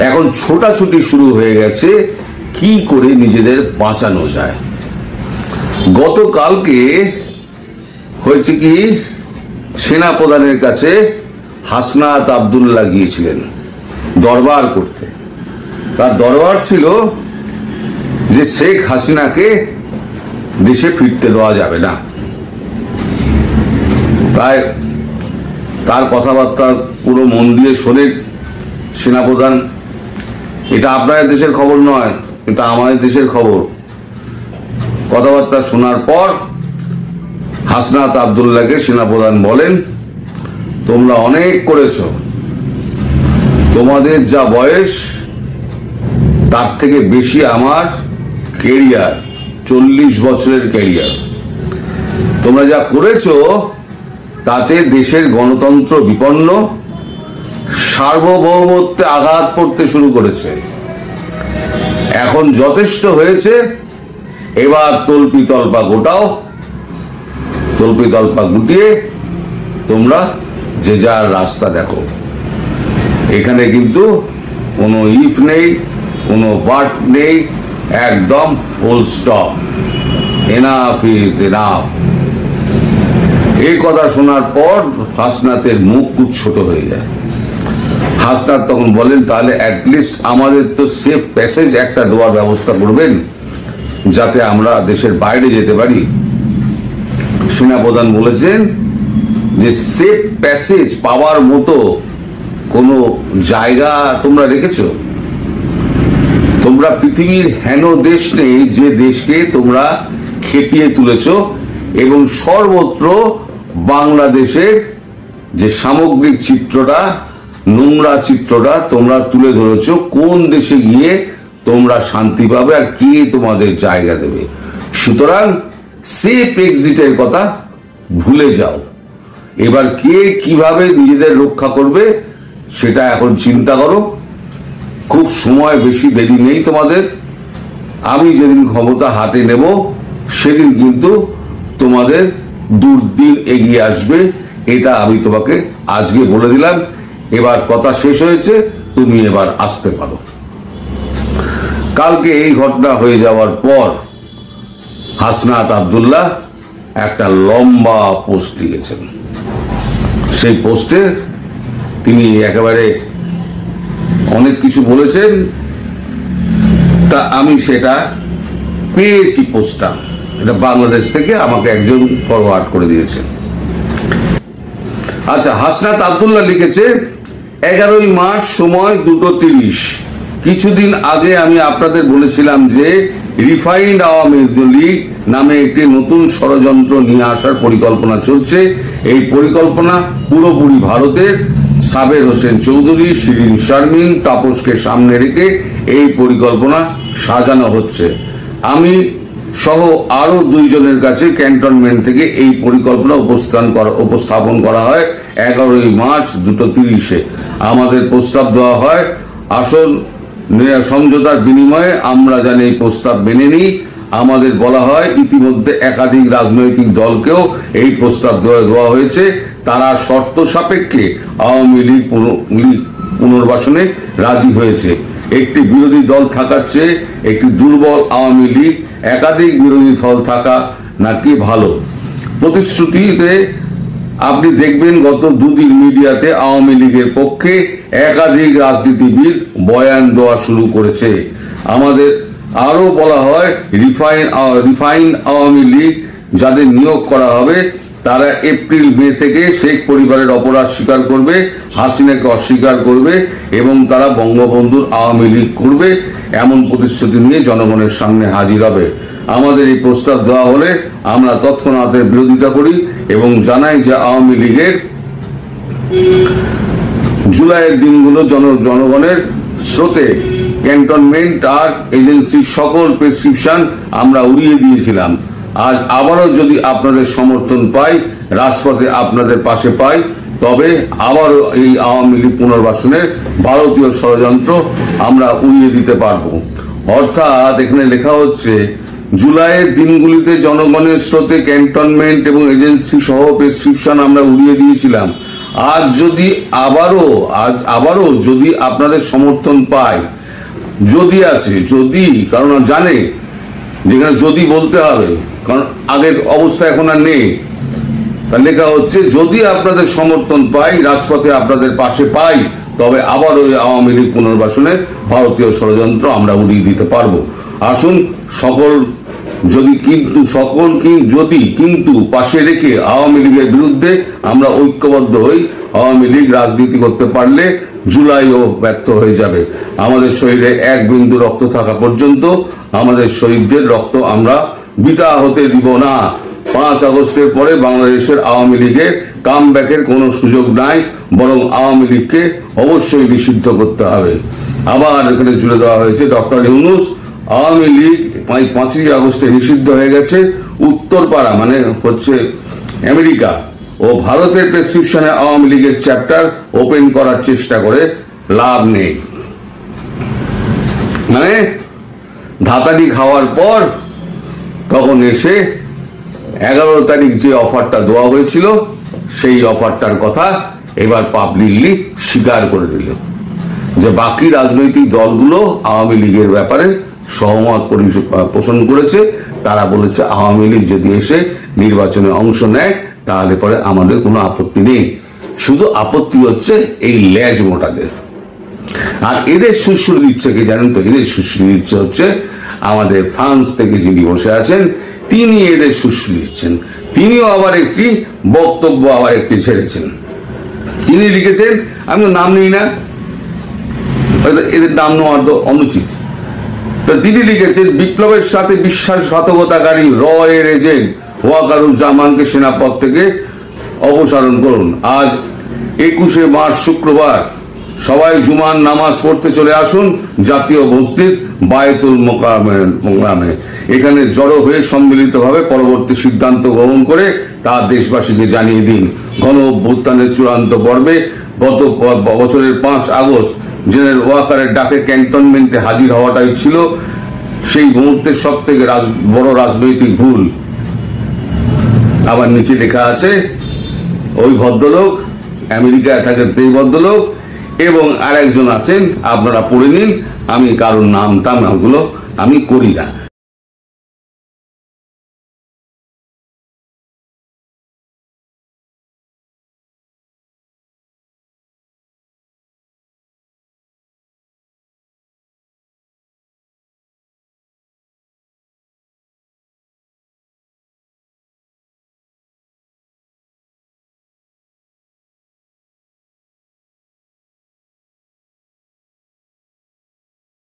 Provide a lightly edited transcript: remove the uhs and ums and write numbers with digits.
এখন ছোটাছুটি শুরু হয়ে গেছে কি করে নিজেদের বাঁচানো যায়। গতকালকে হয়েছে কি, সেনাপ্রধানের কাছে হাসনাত আব্দুল্লাহ গিয়েছিলেন দরবার করতে। তার দরবার ছিল যে শেখ হাসিনাকে দেশে ফিরতে দেওয়া যাবে না। তাই তার কথাবার্তা পুরো মন দিয়ে শোনেন সেনাপ্রধান। এটা আপনাদের দেশের খবর নয়, এটা আমাদের দেশের খবর। কথাবার্তা শোনার পর হাসনাত আব্দুল্লাহকে সেনাপ্রধান বলেন, তোমরা অনেক করেছো, তোমাদের যা বয়স তার থেকে বেশি আমার ক্যারিয়ার, 40 বছরের ক্যারিয়ার। তোমরা যা করেছো তাতে দেশের গণতন্ত্র বিপন্ন, সার্বভৌমত্বে আঘাত পড়তে শুরু করেছে। এখন যথেষ্ট হয়েছে, এবার তল্পি তল্পা গোটাও, তল্পি তল্পা গুটিয়ে তোমরা যে যার রাস্তা দেখো। এখানে কিন্তু কোনো ইফ নেই, কোনো বাট নেই, একদম full stop. Enough is enough. এই কথা শোনার পর হাসনাতের মুখ খুব ছোট হয়ে যায়। হাসনাত তখন বলেন, তাহলে অ্যাটলিস্ট আমাদের তো সেফ প্যাসেজ একটা দেওয়ার ব্যবস্থা করবেন, যাতে আমরা দেশের বাইরে যেতে পারি। সেনাপ্রধান বলেছেন যে সেফ প্যাসেজ পাওয়ার মতো কোনো জায়গা তোমরা রেখেছো? তোমরা পৃথিবীর হেন দেশ নেই যে দেশকে তোমরা খেপিয়ে তুলেছো, এবং সর্বত্র বাংলাদেশের যে সামগ্রিক চিত্রটা, নোংরা চিত্রটা তোমরা তুলে ধরেছো। কোন দেশে গিয়ে তোমরা শান্তি পাবে আর কে তোমাদের জায়গা দেবে? সুতরাং সেফ এক্সিটের কথা ভুলে যাও। এবার কে কিভাবে নিজেদের রক্ষা করবে সেটা এখন চিন্তা করো। খুব সময় বেশি দেরি নেই তোমাদের। আমি যেদিন ক্ষমতা হাতে নেব সেদিন কিন্তু তোমাদের দুর্দিন এগিয়ে আসবে, এটা আমি তোমাকে আজকে বলে দিলাম। এবার কথা শেষ হয়েছে, তুমি এবার আসতে পারো। কালকে এই ঘটনা হয়ে যাওয়ার পর হাসনাত আব্দুল্লাহ একটা লম্বা পোস্ট লিখেছেন। সেই পোস্টে তিনি একেবারে অনেক কিছু বলেছেন। তা আমি সেটা পেয়েছি, পোস্টটা এটা বাংলাদেশ থেকে আমাকে একজন ফরওয়ার্ড করে দিয়েছে। আচ্ছা, হাসনাত আব্দুল্লাহ লিখেছে, 11ই মার্চ, সময় 2:30। কিছুদিন আগে আমি আপনাদের বলেছিলাম যে রিফাইন্ড আওয়ামী লীগ নামে একটি নতুন ষড়যন্ত্র নিয়ে আসার পরিকল্পনা চলছে। এই পরিকল্পনা পুরোপুরি ভারতের। সাবের হোসেন চৌধুরী, শিরিন শারমিন, তাপসকে সামনে রেখে এই পরিকল্পনা সাজানো হচ্ছে। আমি সহ আরো 2 জনের কাছে ক্যান্টনমেন্ট থেকে এই পরিকল্পনা উপস্থাপন করা হয় 11ই মার্চ 2:30-এ। আমাদের প্রস্তাব দেওয়া হয়, আসল সমঝোতার বিনিময়ে আমরা জানি এই প্রস্তাব মেনে নিই। আমাদের বলা হয় ইতিমধ্যে একাধিক রাজনৈতিক দলকেও এই প্রস্তাব দেওয়া হয়েছে। তারা শর্ত সাপেক্ষে আওয়ামী লীগ পুনর্বাসনে রাজি হয়েছে। একটি বিরোধী দল থাকার চেয়ে একটি দুর্বল আওয়ামী লীগ, একাধিক বিরোধী দল থাকা নাকি ভালো। প্রতিশ্রুতিতে আপনি দেখবেন গত 2 দিন মিডিয়াতে আওয়ামী লীগের পক্ষে একাধিক রাজনীতিবিদ বয়ান দেওয়া শুরু করেছে। আমাদের আরো বলা হয় রিফাইন্ড আওয়ামী লীগ যাদের নিয়োগ করা হবে তারা এপ্রিল মে থেকে শেখ পরিবারের অপরাধ স্বীকার করবে, হাসিনাকে অস্বীকার করবে এবং তারা বঙ্গবন্ধুর আওয়ামী লীগ করবে, এমন প্রতিশ্রুতি নিয়ে জনগণের সামনে হাজির হবে। আমাদের এই প্রস্তাব দেওয়া হলে আমরা তৎক্ষণাৎ বিরোধিতা করি এবং জানাই যে আওয়ামী লীগের জুলাইয়ের দিনগুলো জনগণের স্রোতে ক্যান্টনমেন্ট আর এজেন্সির সকল প্রেসক্রিপশন আমরা উড়িয়ে দিয়েছিলাম। আজ আবারও যদি আপনাদের সমর্থন পাই, রাজপথে আপনাদের পাশে পাই, তবে আবারও এই আওয়ামী লীগ পুনর্বাসনের ভারতীয় ষড়যন্ত্র আমরা উড়িয়ে দিতে পারবো। অর্থাৎ এখানে লেখা হচ্ছে, জুলাইয়ের দিনগুলিতে জনগণের স্রোতে ক্যান্টনমেন্ট এবং এজেন্সি সহ প্রেসক্রিপশন আমরা উড়িয়ে দিয়েছিলাম। আবারও যদি আপনাদের সমর্থন পায়, যদি আছে, যদি, কারণ জানে যেখানে যদি বলতে হবে, কারণ আগের অবস্থা এখন আর নেই। তার লেখা হচ্ছে, যদি আপনাদের সমর্থন পাই, রাজপথে আপনাদের পাশে পাই, তবে আবার ওই আওয়ামী লীগ পুনর্বাসনে ভারতীয় ষড়যন্ত্র আমরা উড়িয়ে দিতে পারবো। আসুন কিন্তু পাশে রেখে আওয়ামী লীগের বিরুদ্ধে আমরা ঐক্যবদ্ধ হই। আওয়ামী লীগ রাজনীতি করতে পারলে জুলাইও ব্যর্থ হয়ে যাবে। আমাদের শরীরে এক বিন্দু রক্ত থাকা পর্যন্ত আমাদের শহীদদের রক্ত আমরা বৃথা হতে দিব না। 5 আগস্টের পরে বাংলাদেশের আওয়ামী লীগের কামব্যাকের কোনো সুযোগ নাই, বরং আওয়ামী লীগকে অবশ্যই নিষিদ্ধ করতে হবে। আবার এখানে জুড়ে দেওয়া হয়েছে, ডক্টর ইউনূস, আওয়ামী লীগ 5ই আগস্টে নিষিদ্ধ হয়ে গেছে। উত্তরপাড়া মানে হচ্ছে আমেরিকা ও ভারতের প্রেসক্রিপশনে আওয়ামী লীগের চ্যাপ্টার ওপেন করার চেষ্টা করে লাভ নেই। মানে ধাতাটি খাওয়ার পর তখন এসে 11 তারিখ যে অফারটা দেওয়া হয়েছিল, সেই অফারটার কথা এবার পাবলিকলি স্বীকার করে দিল যে বাকি রাজনৈতিক দলগুলো আওয়ামী লীগের ব্যাপারে সহমত পোষণ করেছে। তারা বলেছে আওয়ামী লীগ যদি এসে নির্বাচনে অংশ নেয় তাহলে পরে আমাদের কোনো আপত্তি নেই, শুধু আপত্তি হচ্ছে এই লেজ মোটাদের। আর এদের সুশ্রী দিচ্ছে কি জানেন তো? এদের সুশ্রী দিচ্ছে হচ্ছে আমাদের ফ্রান্স থেকে যিনি বসে আছেন, তিনি এদের সুশ্রী দিচ্ছেন। তিনিও আবার একটি বক্তব্য ছেড়েছেন। তিনি লিখেছেন, আমি তো নাম নিই না, এদের নাম নেওয়ার তো অনুচিত। তো তিনি লিখেছেন, বিপ্লবের সাথে বিশ্বাসঘাতকতাকারী র এর এজেন্ট ওয়াকারুজ্জামানকে সেনাপদ থেকে অপসারণ করুন। আজ 21শে মার্চ শুক্রবার সবাই জুমার নামাজ পড়তে চলে আসুন জাতীয় মসজিদ বায়তুল মোকাররমে। এখানে জড়ো হয়ে সম্মিলিতভাবে পরবর্তী সিদ্ধান্ত গ্রহণ করে তা দেশবাসীকে জানিয়ে দিন। গণ অভ্যুত্থানের চূড়ান্ত পর্বে গত বছরের 5 আগস্ট জেনারেল ওয়াকারের ডাকে ক্যান্টনমেন্টে হাজির হওয়াটাই ছিল সেই মুহূর্তের সব থেকে বড় রাজনৈতিক ভুল। আবার নিচে লেখা আছে, ওই ভদ্রলোক আমেরিকায় থাকেন, এই ভদ্রলোক এবং আরেকজন আছেন, আপনারা পড়ে নিন। আমি কারোর নামগুলো আমি করি না।